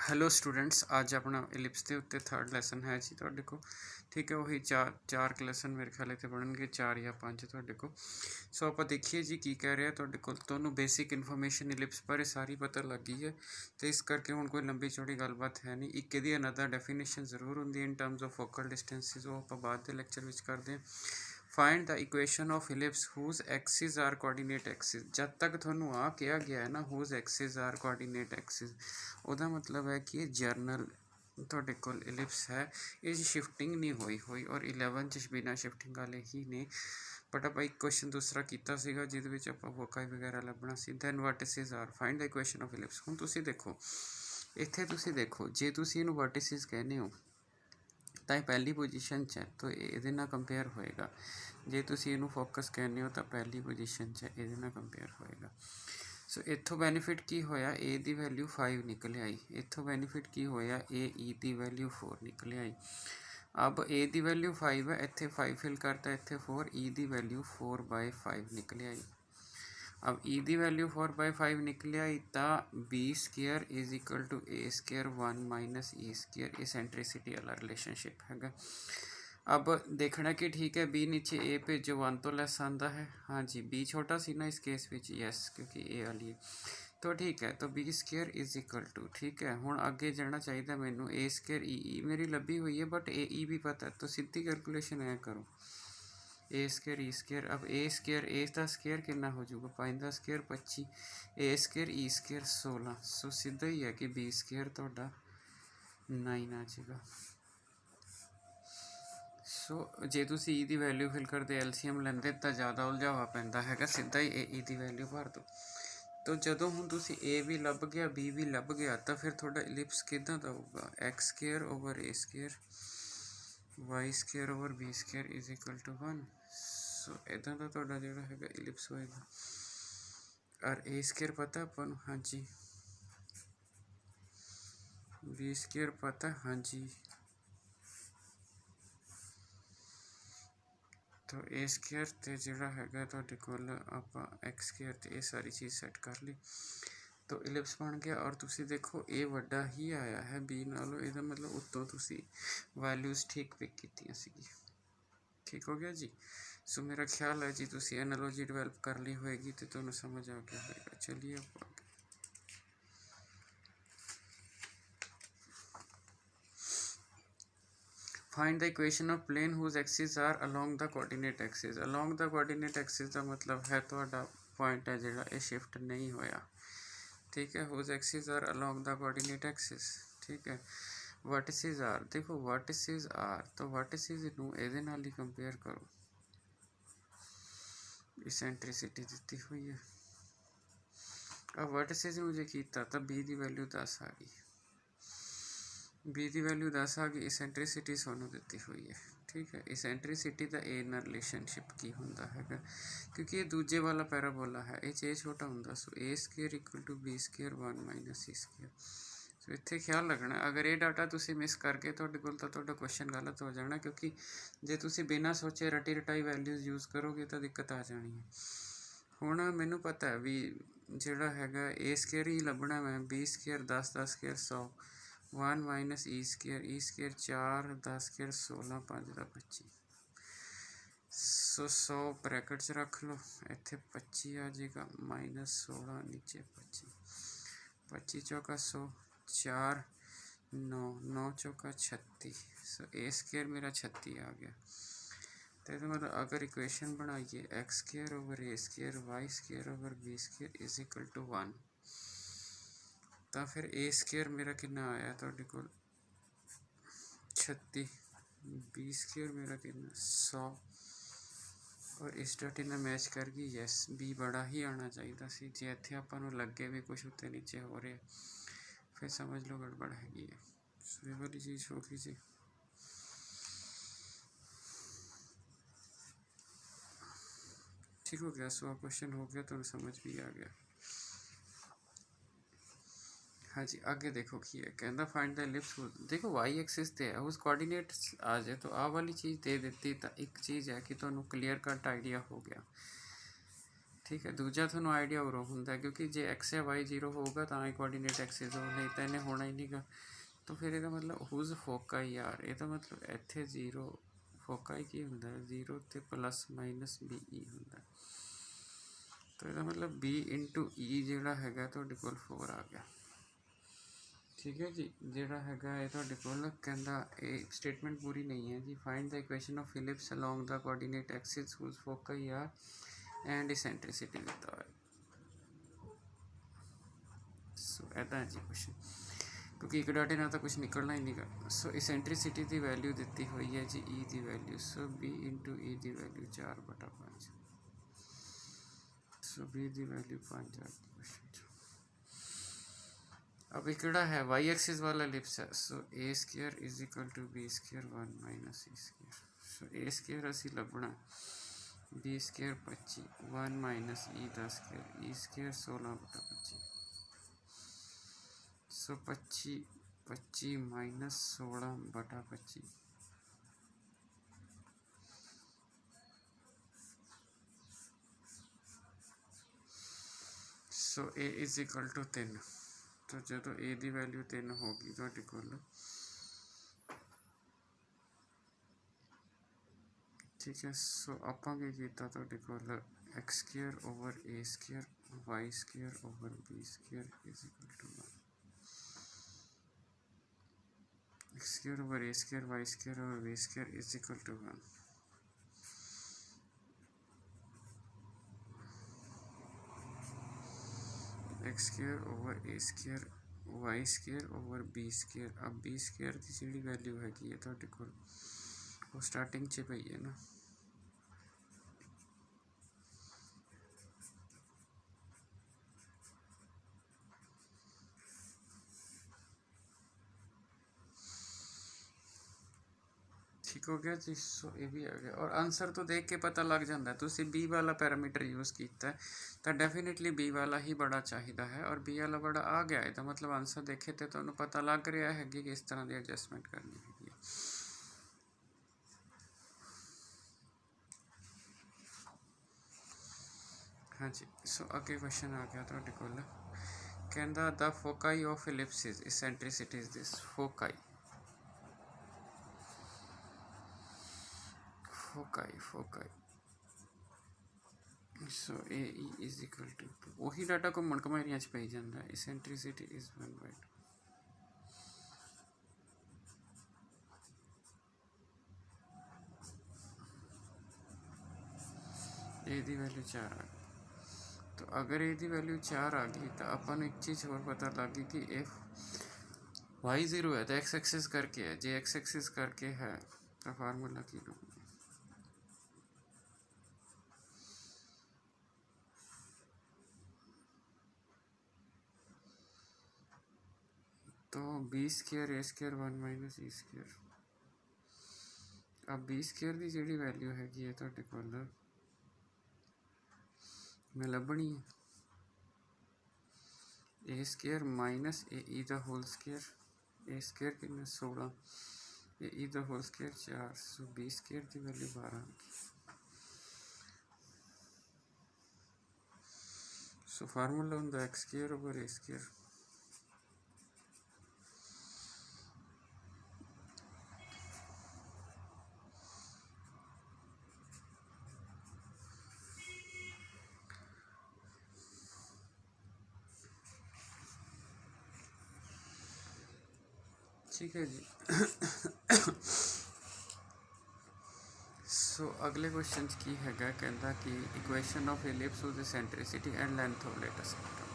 Hello students, आज अपना ellipse के उत्ते थर्ड लैसन है जी तुहाडे को। ठीक है, वही चार लैसन मेरे ख्याल इत्थे बनणगे, 4 या 5 तुहाडे को। सो आप देखिए जी की कह रहे हैं तुहाडे कोल। तुहानूं बेसिक इन्फॉर्मेशन इलिप्स बारे सारी पता लग गई है, तो इस करके हुण कोई लंबी चौड़ी गलबात है नहीं। एक इहदी अनदर डेफिनेशन जरूर होंगी in terms of focal distances, वो आप बाद के लेक्चर में करते हैं। Find the equation of ellipse whose axis are coordinate axis. जब तक थोनू आ कहा गया है ना whose axis are coordinate axis, ਉਹਦਾ मतलब है कि जर्नल ਤੁਹਾਡੇ ਕੋਲ इलिप्स है, ये शिफ्टिंग नहीं हुई और 11 ਚ बिना शिफ्टिंग वाले ही ने। बट ਆਪਾਂ एक क्वेश्चन दूसरा ਕੀਤਾ ਸੀਗਾ ਜਿਹਦੇ ਵਿੱਚ ਆਪਾਂ ਵੋਕਾਈ ਵਗੈਰਾ ਲੱਭਣਾ ਸੀ। Then vertices are find the equation of ellipse. ਹੁਣ ਤੁਸੀਂ ਦੇਖੋ ਇੱਥੇ, ਤੁਸੀਂ ਦੇਖੋ ਜੇ ਤੁਸੀਂ ਇਹਨੂੰ ਵਰਟਿਸਿਸ ਕਹਿੰਦੇ ਹੋ ਤਾਂ ਇਹ ਪਹਿਲੀ ਪੋਜੀਸ਼ਨ 'ਚ ਹੈ, ਤਾਂ ਇਹਦੇ ਨਾਲ ਕੰਪੇਅਰ ਹੋਏਗਾ। ਜੇ ਤੁਸੀਂ ਇਹਨੂੰ ਫੋਕਸ ਕਹਿੰਦੇ ਹੋ ਤਾਂ ਪਹਿਲੀ ਪੋਜੀਸ਼ਨ 'ਚ ਇਹਦੇ ਨਾਲ ਕੰਪੇਅਰ ਹੋਏਗਾ। सो इत्थों बेनीफिट की होया, ए दी वैल्यू 5 निकल आई। इत्थों बेनीफिट की होया, ए ई दी वैल्यू 4 निकल आई। अब ए दी वैल्यू 5 है, इत्थे 5 फिल करता, इत्थे 4, ई दी वैल्यू 4/5 निकल आई। अब ई दी वैल्यू 4/5 निकल आई तो B square is equal to A square 1 minus E square. Eccentricity वाला रिलेशनशिप है। अब देखना कि ठीक है बी नीचे ए पे जो 1 तो लेस आता है। हाँ जी, बी छोटा सी ना इस केस में, यस, क्योंकि ए वाली है तो ठीक है। तो B square is equal to, ठीक है, हुण अगे जाना चाहिए मैनू। ए स्केयर ई मेरी लभी हुई है, बट ए ई भी पता है, तो सीधी कैलकुलेशन ऐ करो, ए स्केयर ई स्केयर। अब ए स्केयर, ए का स्केयर कितना हो जाऊगा, 5 का स्केयर 25, ए स्केयर ई स्केयर 16। सो सीधा ही है कि बी स्केयर तुहाडा 9 आ जाएगा। सो जे तुसी ई दी वैल्यू फिल करते एलसीएम लेंदे तो ज़्यादा उलझावा पैंदा है, सीधा ही ए दी वैल्यू भर दो। तो जदों हुण तुसी ए भी लभ गया, बी भी लभ गया, तो फिर थोड़ा इलिप्स किदां दा होगा, x square over a square y square over b square is equal to 1। So इदां दा तुहाडा जिहड़ा हैगा इलिप्स होएगा। और ए स्केयर पता अपन, हाँ जी, बी स्केयर पता, हाँ जी, तो ए स्केयर तो जोड़ा है तो आप एक्स स्केयर तो ये सारी चीज़ सैट कर ली, तो इलिप्स बन गया। और तुसी देखो ए वड्डा ही आया है बी नालों, इसका मतलब उत्तों तुसी वैल्यूज़ ठीक पिक कीतियां सीगी। ठीक हो गया जी। सो मेरा ख्याल है जी तुसी एनालॉजी डिवेलप कर ली होएगी तो तुहानूं समझ आ गया होएगा। चलिए आप find the equation of plane whose axis are along the coordinate axis. Along the coordinate axis का मतलब है तुहाडा पॉइंट है जिहड़ा ये शिफ्ट नहीं होया। ठीक है, whose axis are along the coordinate axis. ठीक है, वर्टिसिस आर, देखो वर्टिसिस आर, तो वर्टिसिस नूं इहदे नाल ही कंपेयर करो, इसेंट्रिसिटी दी हुई है। अब वर्टिसिस नूं जे कीता तो बी दी वैल्यू 10 आ गई, बी की वैल्यू 10 आ गई, इसेंट्रिसिटी सोनू दी हुई है। ठीक है, इसेंट्रिसिटी का ए ना रिलेशनशिप की होंदा है, क्योंकि ये दूजे वाला पैराबोला है, ये छोटा होंदा। So a square equal to b square 1 minus c square. So इत्थे ख्याल रखना, अगर ये डाटा तुसी मिस करके तुहाडे कोल तां तुहाडा क्वेश्चन गलत हो जाना, क्योंकि जे तुसी बिना सोचे रटी रटाई वैल्यूज़ यूज़ करोगे तो दिक्कत आ जानी है। हुण मैनू पता है भी जिहड़ा हैगा ए स्केयर ही लभना, मैं B square 10 10 square 100, 1 minus E square 4 10 square 16 5 का 25। सो 100 ब्रैकेट च रख लो, इत्थे 25 आ जाएगा, माइनस 16 नीचे 25, 25 चौका 100, 4 9 9 चौका 36। सो ए स्केयर मेरा 36 आ गया। तो इसका मतलब अगर इक्वेशन बनाइए x square over a square y square over b square is equal to 1, तो फिर ए स्केयर मेरा कितना आया तुहाडे कोल 36, बी स्केयर मेरा कितना 100, और इस डाटे ने मैच कर गई। यस, बी बड़ा ही आना चाहिए सी, जे इत्थे आपां नूं लगे भी कुछ उत्ते नीचे हो रहा फिर समझ लो गड़बड़ हैगी है। सो ये वाली चीज़ हो गई जी। ठीक हो गया। सो क्वेश्चन हो गया, तो समझ भी आ गया। हाँ जी, आगे देखो की है, कहना फाइंड द इलिप्स। देखो वाई एक्सिस ते है, उस कोऑर्डिनेट आ जाए तो आ वाली चीज़ दे देती, तो एक चीज़ है कि तुहानूं क्लीयर कट आइडिया हो गया। ठीक है। दूजा थोड़ा आइडिया उरों होंगे क्योंकि जे एक्स या वाई 0 होगा तो ही कोआर्डीनेट एक्सिस हो, नहीं तो इन्हें होना ही नहीं गा। तो फिर ये मतलब हुज फोकाई यार, ये मतलब इतने 0 फोकाई की होंगे 0 तो प्लस माइनस बी ई होंगे। तो यदा मतलब बी इंटू ई जोड़ा है तो 4 आ गया। ठीक है जी, जोड़ा है ये तो कहता ये स्टेटमेंट पूरी नहीं है जी। Find the equation of ellipse along the coordinate axis whose foci are and eccentricity दिता है। सो ऐसा है जी क्वेश्चन, क्योंकि एक डाटे ना तो कुछ निकलना ही नहीं गा। सो इसेंट्रिसिटी की वैल्यू दी हुई है जी ई की वैल्यू। सो बी इंटू ई की वैल्यू 4/5। सो बी की वैल्यू 5 आ गई क्वेश्चन। अब एक है वाई एक्सिस वाला एलिप्स है। So a square is equal to b square 1 minus e square. So a square असी लभना बी स्क्वायर 25 1 माइनस ई का square e square 16/25। So 25 minus 16/25। So a is equal to 3। तो जो ए की value 3 होगी तो कोल, ठीक है। सो आप तो कोल x square over a square y square over b square is equal to 1। X square over a square y square over b square is equal to 1। X square over a square y square over b square. अब b square की जी value हैगी है तो कोल वो starting च पई है ना। ठीक हो गया जी। सो ये भी आ गया और आंसर तो देख के पता लग जाता है। तुसी बी वाला पैरामीटर यूज़ किया तो डेफिनेटली बी वाला ही बड़ा चाहिए है और बी वाला बड़ा आ गया है। तो मतलब आंसर देखे तो तुम्हें पता लग रहा है कि किस तरह की एडजस्टमेंट करनी है। हाँ जी। सो अगे क्वेश्चन आ गया तो कहता the foci of ellipses eccentricity is this. Foci foci foci so a is equal to वही डाटा घूमन घमारियां पई जाता है। Eccentricity is 1/2। ए की वैल्यू 4 आ गई। तो अगर ए की वैल्यू 4 आ गई तो अपन एक चीज़ और पता लगी कि एफ वाई 0 है तो एक्स एक्सिस करके है। जे एक्स एक्सिस करके है तो फार्मूला की लूँगी। तो बी स्क्वायर ए स्क्वायर 1 माइनस ई स्क्वायर। अब बी स्क्वायर की जी वैल्यू हैगी है तो कोल मैं लभनी है ए स्क्वायर माइनस ए ई का होल स्क्वायर। ए स्क्वायर कितना 16 ए ई का होल स्क्वायर 4। सो बी स्क्वायर की वैल्यू 12। सो फार्मूला होंगे x square over a square. ठीक है जी। सो अगले क्वेश्चन की है कहता कि equation of ellipse with eccentricity and length of latest sector.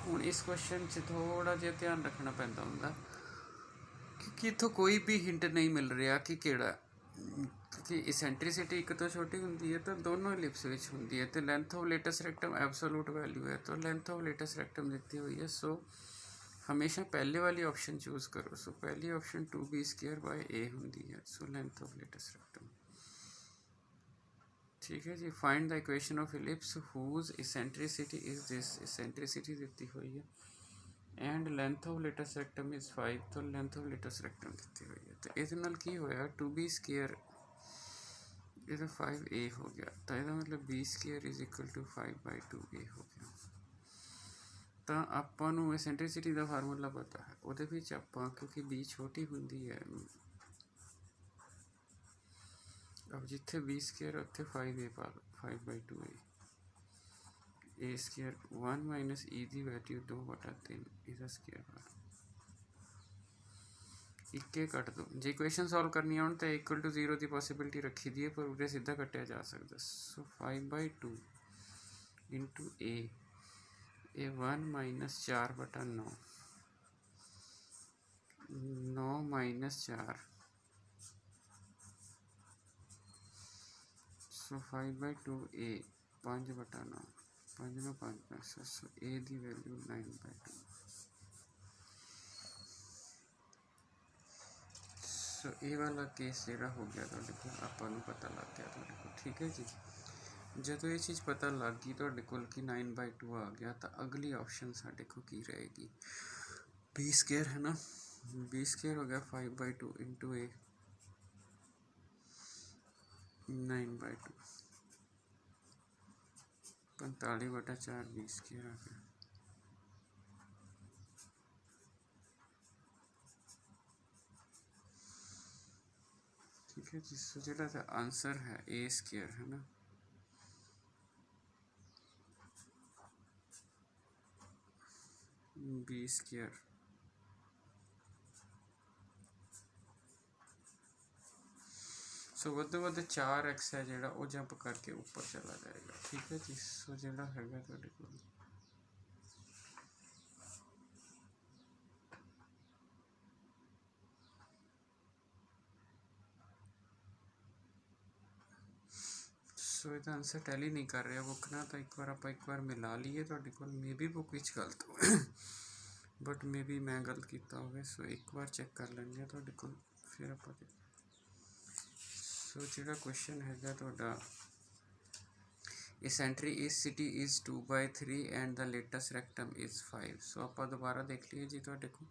हूँ इस क्वेश्चन से थोड़ा जिहा ध्यान रखना पैंदा हुंदा क्योंकि इत्थों कोई भी हिंट नहीं मिल रहा कि केड़ा, क्योंकि इसेंट्रिसिटी एक तो छोटी होंगी है तो दोनों इलिप्स विच होंगी है। तो length of latus rectum absolute value है तो लेंथ ऑफ लेटेस्ट रेक्टम दी हुई है। सो हमेशा पहले वाली ऑप्शन चूज़ करो। सो पहली option 2b square by a होंगी है। So length of latus rectum. ठीक है जी। Find the equation of ellipse whose eccentricity is this. Eccentricity दी हुई है and length of latus rectum is 5। तो लेंथ ऑफ लेटेस्ट रेक्टम दी हुई है तो इस की होया 2b स्क्वायर ये तो 5a हो गया, तो ਇਹਦਾ मतलब b square is equal to 5/2a हो गया। ਤਾਂ ਆਪਾਂ ਨੂੰ ਐਸੈਂਟ੍ਰਿਸਿਟੀ ਦਾ ਫਾਰਮੂਲਾ ਪਤਾ ਹੈ, ਉਹਦੇ ਵਿੱਚ ਆਪਾਂ ਕਿਉਂਕਿ b ਛੋਟੀ ਹੁੰਦੀ ਹੈ, अब जिथे b स्क्वायर उत्थे 5a पा लो, 5/2a, a square 1 minus e की वैल्यू 2/3 इसका स्क्वायर पा लो, एक कट दो। जो इक्वेशन सॉल्व करनी हो तो इक्वल टू 0 की पॉसिबिलिटी रखी दी है, पर उरे सीधा कटिया जा सकता। सो 5/2 इंटू ए 1 माइनस 4/9, 9 माइनस 4, सो 5/2 ए 5/9, 5 में 5 सो ए की वैल्यू 9/2। सो ये वाला केस जोड़ा हो गया तो को आपको पता लग गया तो ठीक है जी। जो ये चीज़ पता लग गई तो कि 9/2 आ गया, तो अगली ऑप्शन साढ़े को की रहेगी, b स्क्वायर है ना, b स्क्वायर हो गया 5/2 इंटू ए 9/2, 45/4 b स्क्वायर आ गया। ठीक है जी। सो जो आंसर है ए स्क्वायर है ना, बी स्क्वायर सो वो 4x है जोड़ा वो जंप करके ऊपर चला जाएगा। ठीक है जी। सो जोड़ा है तुहाडे कोल सो ਇਹਦਾ आंसर टैली नहीं कर रहा बुक ना, तो एक बार मिला लीए तुहाडे कोल, मे बी बुक विच गलत हो बट मे बी मैं गलत किया होवे। सो एक बार चेक कर लेंगे तुहाडे कोल, फिर आप सो जो क्वेश्चन है तुहाडा, eccentricity is 2/3 and the latus rectum is 5। So आप दोबारा देख लीए जी तुहाडे को,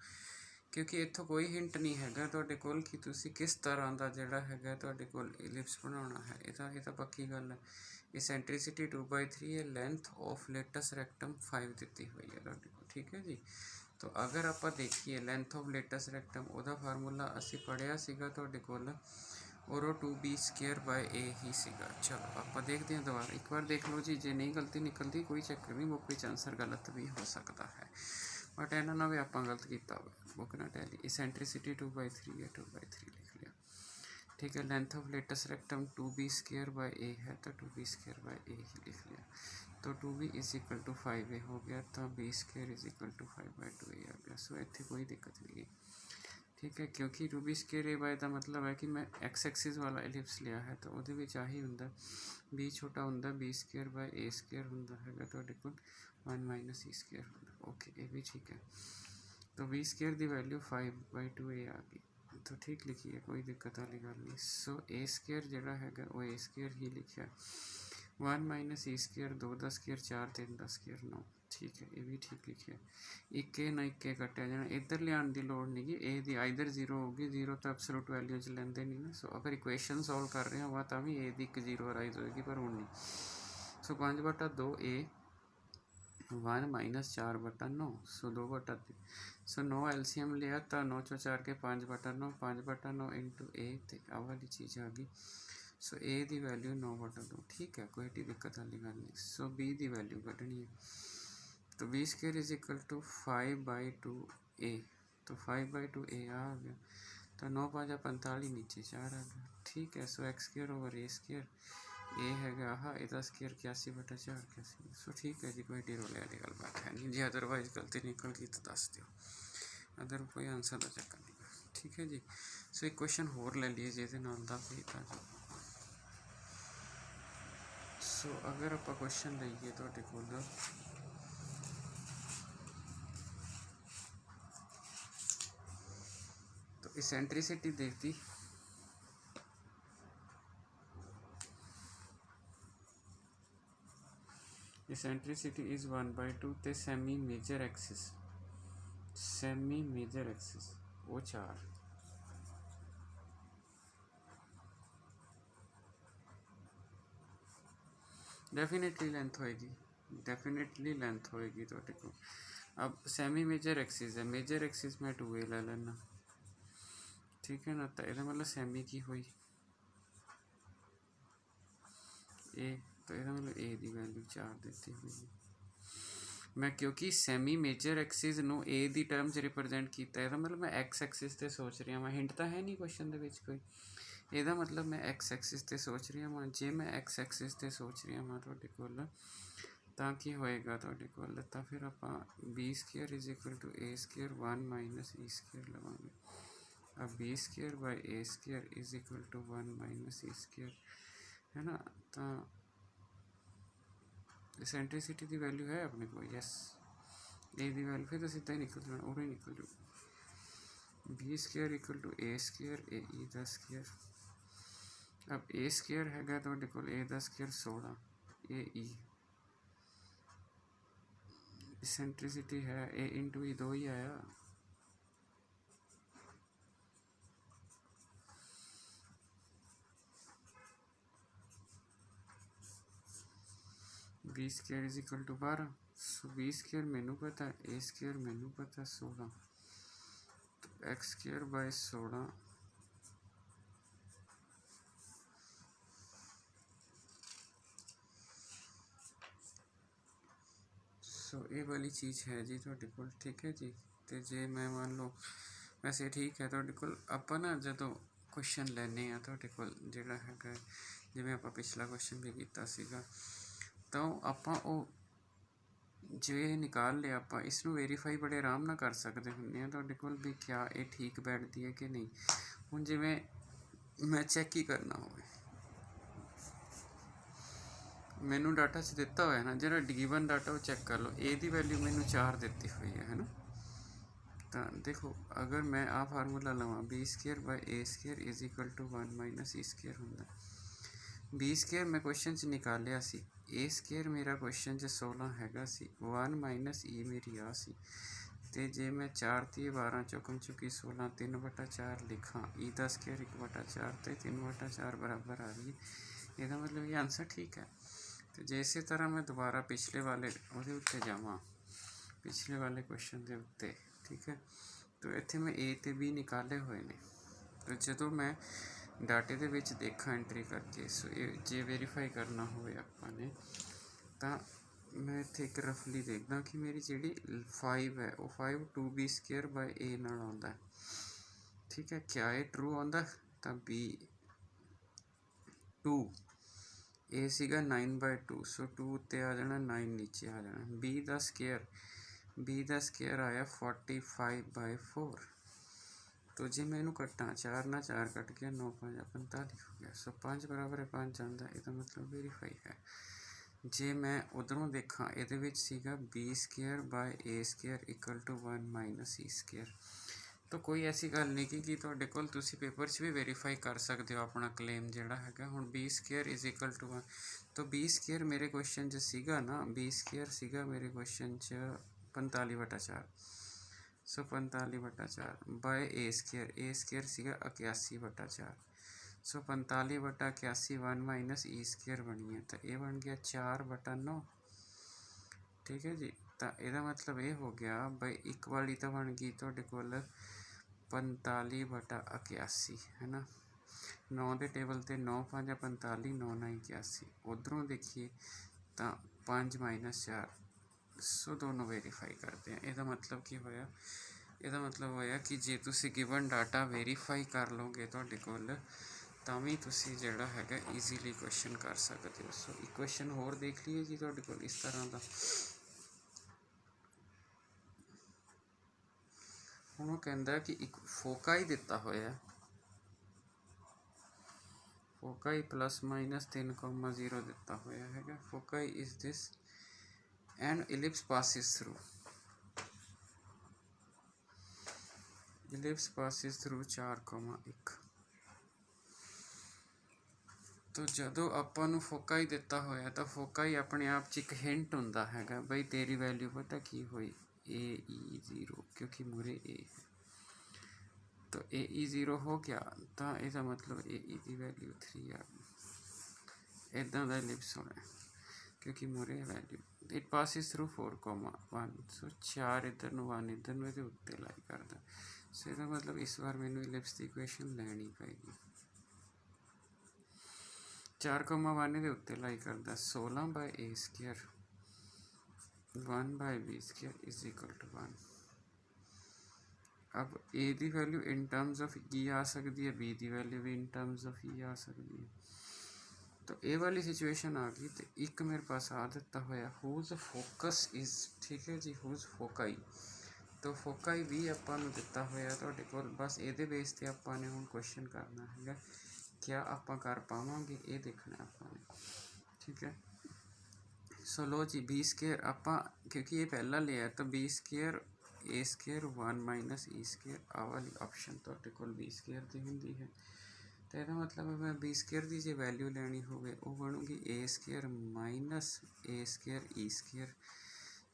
क्योंकि इत्थों कोई हिंट नहीं है तुहाडे कोल कि तुसी किस तरह का जोड़ा है तुहाडे कोल इलिप्स बनाना है। ये तो पक्की गल है। एसेंट्रिसिटी 2/3 है, लेंथ ऑफ लेटेस्ट रेक्टम 5 दी हुई है तुहाडे कोल। ठीक है जी। तो अगर आप देखिए लेंथ ऑफ लेटेस्ट रेक्टम वह फार्मूला असी पढ़िया सीगा तुहाडे कोल, और वो 2b स्क्वायर बाय ए ही सीगा। चलो आप देखते हैं दोबारा, एक बार देख लो जी, जे नहीं गलती निकलती कोई चक्कर नहीं, बुक विच आंसर गलत भी हो सकता है, बट इन्हों ना भी आप गलत किया हो, बुक ना टैली। एसेंट्रिसिटी 2/3 है, 2/3 लिख लिया। ठीक है। Length of latus rectum 2b square by a है, तो 2b स्क्वायर बाय ए ही लिख लिया। तो 2b is equal to 5a हो गया, तो b square is equal to 5/2a आ गया। सो इतने कोई दिक्कत नहीं है। ठीक है। क्योंकि 2b स्क्वायर ए बाय का मतलब है कि मैं एक्स एक्सिस वाला एलिप्स लिया है, तो वो आही होंगे b छोटा होंगे b square by A square होंगे है तुहाडे कोल 1 माइनस e स्क्वायर होंगे। ओके, ये भी ठीक है। तो b स्क्वायर की वैल्यू 5/2a आ गई, तो ठीक लिखी है, कोई दिक्कत वाली गल नहीं। सो ए स्क्वायर जोड़ा है वो ए स्क्वायर ही लिखा, 1 माइनस e स्क्वायर 2 का स्क्वायर 4 3 का स्क्वायर 9। ठीक है, ये भी ठीक लिखे। एक ना एक कटिया जाना, इधर लिया की लड़ नहीं गी, ए दी आइदर 0 होगी, 0 तो एब्सोल्यूट वैल्यू च लेंदे नहीं ना। सो अगर इक्वेशन सॉल्व कर रहे हो तो भी ए दी 1 0 अराइज होएगी, पर हूँ नहीं। सो 5/2 ए 1 माइनस 4/9, सो 2/3। सो 9 एलसीएम लिया तो 9 चो 4 के 5/9, 5/9 इंटू ए, तो आ वाली चीज़ आ गई। सो ए की वैल्यू 9/2। ठीक है, कोई दिक्कत वाली गल नहीं। सो बी की वैल्यू कढ़नी है, तो b square is equal to 5/2a, तो 5/2a आ गया, तो 9 5 45 नीचे 4 आ गया। ठीक है। सो x square over a square, ए है इसका स्क्वायर 81/4 81। सो ठीक है जी, कोई ढेरोले वाली गल बात है नहीं जी। अदरवाइज गलती निकल गई तो दस दियो, अदर कोई आंसर का चक्कर नहीं। ठीक है जी। सो एक क्वेश्चन होर ले लीए जिसे नाल दा भी था। सो अगर आप क्वेश्चन लीए तुहाडे कोल, तो एसेंट्रिसिटी देखती, एसेंट्रिसिटी इज 1/2 ते सैमी मेजर एक्सिस वो 4। डेफिनेटली लेंथ होएगी, डेफिनेटली लेंथ होएगी तो देखो। अब सेमी मेजर एक्सिस है, मेजर एक्सिस में 2a ले लेना, ठीक है ना। तो यदा मतलब सेमी की हुई ए, तो यदा मतलब ए की वैल्यू 4 देती हुई मैं, क्योंकि सैमी मेजर एक्सिस ਨੂੰ ए ਦੀ ਟਰਮ 'ਚ ਰਿਪਰੈਜ਼ੈਂਟ ਕੀਤਾ, ਇਹਦਾ ਮਤਲਬ ਮੈਂ ਐਕਸ ਐਕਸਿਸ 'ਤੇ ਸੋਚ ਰਿਹਾ ਵਾਂ। ਹਿੰਟ ਤਾਂ ਹੈ ਨਹੀਂ ਕੁਐਸਚਨ ਦੇ ਵਿੱਚ ਕੋਈ, ਇਹਦਾ ਮਤਲਬ ਮੈਂ ਐਕਸ ਐਕਸਿਸ 'ਤੇ ਸੋਚ ਰਿਹਾ ਵਾਂ। ਜੇ ਮੈਂ ਐਕਸ ਐਕਸਿਸ 'ਤੇ ਸੋਚ ਰਿਹਾ ਵਾਂ ਤੁਹਾਡੇ ਕੋਲ, ਤਾਂ ਕੀ ਹੋਏਗਾ ਤੁਹਾਡੇ ਕੋਲ, ਤਾਂ ਫਿਰ ਆਪਾਂ b square is equal to a square 1 minus e square ਲਵਾਂਗੇ। अब b square by a square is equal to 1 minus e square है ना। तो एसेंट्रिसिटी की वैल्यू है अपने को, यस ए की वैल्यू फिर तो सीधा ही निकल जाना, और ही निकल जाओ b square equal to a square a e का स्क्र। अब ए स्क्र है तो ए का स्क्र 16 ए ई, एसेंट्रिसिटी है ए इंटू ई 2 ही आया। B square is equal to 12, so b square मैनू पता, ए स्क्र मैनू पता 16, तो एक्स स्क्र बाय 16 सो ये वाली चीज़ है जी तुहाडे कोल, ठीक है जी। तो जे मैं मान लो वैसे ठीक है तुहाडे कोल, आपां ना जदों क्वेश्चन लैने आ तुहाडे कोल जिहड़ा हैगा, जिवें आपां पिछला क्वेश्चन भी कीता सीगा, तो आपां जे निकाल लिया आप इसनों वेरीफाई बड़े आराम ना कर सकते होंगे तुहाडे कोल भी क्या ये ठीक बैठती है कि नहीं। हुण जिवें मैं चैक ही करना हो, मैनू डाटा च दिता होया ना जो गिवन डाटा वो चैक कर लो, ए दी वैल्यू मैनू 4 दी हुई है ना। तो देखो अगर मैं आ फार्मूला लवां b square by a square is equal to 1 minus e square होंदा, बी स्क्र मैं क्वेश्चन च निकालिया सी, ए स्क्र मेरा क्वेश्चन च 16 हैगा सी, 1 माइनस ई मेरी आ सी, तो जे मैं 4 ती 12 चुकम चुकी 16 3/4 लिखा, ई का स्क्र 1/4 तो 3/4 बराबर आ रही है। यदा मतलब ये आंसर ठीक है। तो जे इस तरह मैं दोबारा पिछले वाले वो उत्ते जावां, पिछले वाले क्वेश्चन के उत्ते, ठीक है। तो इत्थे मैं ए ते बी निकाले हुए ने, तो जो मैं डाटे दे विच देखा एंट्री करके, सो जे वेरीफाई करना हो आपने, तो मैं इत्थे एक रफली देखदा कि मेरी जी 5 है वो 5 2b स्क्र बाय ए नाल आउंदा है, ठीक है। क्या ये ट्रू आउंदा, तो बी 2 ए सीगा 9/2, सो 2 उत्ते आ जाना, 9 नीचे आ जाना। बी का स्क्र आया 45/4, तो जे मैं इनू कट्टा 4 ना 4 कट गया, 9 5 45 हो गया, सो 5 बराबर है 5 आता, यदा मतलब वेरीफाई है। जे मैं उधरों देखा ये b square by a square equal to 1 minus e square, तो कोई ऐसी गल नहीं कि तुहाडे कोल तुसी पेपर च भी वेरीफाई कर सकते हो अपना क्लेम जिहड़ा हैगा। हुण b square is equal to 1, तो बी स्क्र मेरे क्वेश्चन च सीगा ना, बी स्क्र सीगा मेरे क्वेश्चन च 45/4, सो 45/4 बाय ए स्क्र सीगा 81/4, सो 45/81 1 माइनस ई स्क्र बनी है, तो ये बन गया 4/9, ठीक है जी। तो यदा मतलब ये हो गया भाई इक्वाली तो बन गई तुहाडे कोल 45/81 है ना, 9 के टेबल से 9 5 45 9 9 81, उधरों देखिए तो 5 माइनस 4, सो दोनों वेरीफाई करते हैं। यदा मतलब की होया, यदा मतलब होया कि जे तुसी गिवन डाटा वेरीफाई कर लोगे तुहाडे कोल, तां भी तुसी जिहड़ा हैगा ईजीली क्वेश्चन कर सकते हो। सो एक क्वेश्चन होर देख लीए जी तुहाडे कोल इस तरह का, हुण वो कहंदा कि एक फोका ही दिता होया, फोकाई प्लस माइनस 3,0 दिता होया है, foci is this and ellipse passes through, ellipse passes through 4,1। तो जदों आपां नूं फोका ही दिता होया, तो फोका ही अपने आप च एक हिंट हुंदा हैगा बई तेरी वैल्यू पता की हुई AE0, क्योंकि मुरे ए है, तो AE0 हो गया, तो इसका मतलब AE की वैल्यू 3 आ गई। इदां दा इलिप्स होना है। क्योंकि मोरे वैल्यू इट पासिस थ्रू 4,1 सो 4 इधर ਨੂੰ 1 इधर ਨੂੰ ਇਹਦੇ ਉੱਤੇ ਲਾਈ ਕਰਦਾ। ਸੋ ਇਹਦਾ ਮਤਲਬ ਇਸ ਵਾਰ ਮੈਨੂੰ ਇਲਿਪਸ ਦੀ ਇਕੁਏਸ਼ਨ ਲੈਣੀ ਪਏਗੀ। 4,1 ਇਹਦੇ ਉੱਤੇ ਲਾਈ ਕਰਦਾ 16/a² 1/b² is equal to 1। अब ए की वैल्यू इन टर्म्स ऑफ ई आ सकती है, बी की वैल्यू भी इन टर्म्स ऑफ ई आ सकती है। तो ए वाली सिचुएशन आ गई। तो एक मेरे पास आ दिता होया हुज फोकस इज, ठीक है जी, हुज फोकाई। तो फोकाई भी आपां नूं दिता होया तुहाडे कोल। बस ये बेस ते आपां ने हुण क्वेश्चन करना है, क्या आपां कर पावांगे ये देखना आपां ने, ठीक है। सो लो जी b² आपां क्योंकि ये पहला लिया तो b² a² 1 - e² आ वाली ऑप्शन तुहाडे कोल b² दी हुंदी है। तो यह मतलब मैं b² की जो वैल्यू लैनी होवे वो बनूगी a² - a² e²।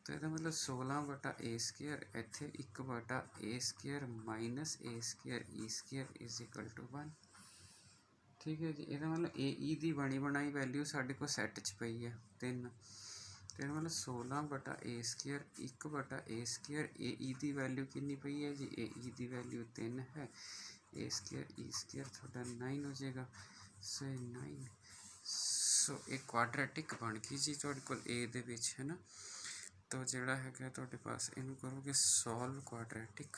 तो यह मतलब 16/a² इत्थे 1/a² minus a² e² is equal to 1, ठीक है जी। यह मतलब ए ई की बनी बनाई वैल्यू साढ़े को सैट च पई है 3। तो यह मतलब 16/a², 1/a², ए ई की वैल्यू कितनी पई है जी, ए ई की वैल्यू 3 है, a² e² थोड़ा 9 हो जाएगा। सो 9 सो एक क्वाड्रेटिक बन गई जी तुहाडे कोल ए दे विच, है ना। तो जिहड़ा है तुहाडे पास इनू करोगे सॉल्व क्वाड्रेटिक,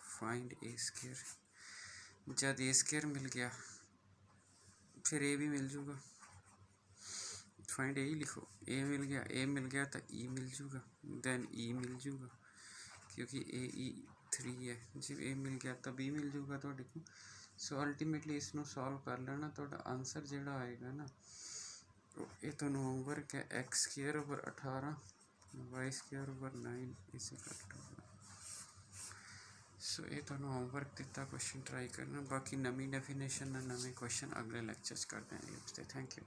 फाइंड a²। जब a² मिल गया फिर ए भी मिल जूगा, फाइंड ए ही लिखो। ए मिल गया तो ई मिल जूगा, दैन ई मिल जूगा क्योंकि ए ई 3 है जी। ए मिल गया तो बी मिल जूगा तुहाडे को। सो अल्टीमेटली इसनों सॉल्व कर लेना, तुहाडा आंसर जिहड़ा आएगा ना ये तुहानूं होमवर्क है x² / 18 y² / 9 is equal to 1। सो ये तुहानूं होमवर्क दिता, क्वेश्चन ट्राई करना। बाकी नवीं डेफिनेशन नवे क्वेश्चन अगले लैक्चर कर देंगे। Thank you.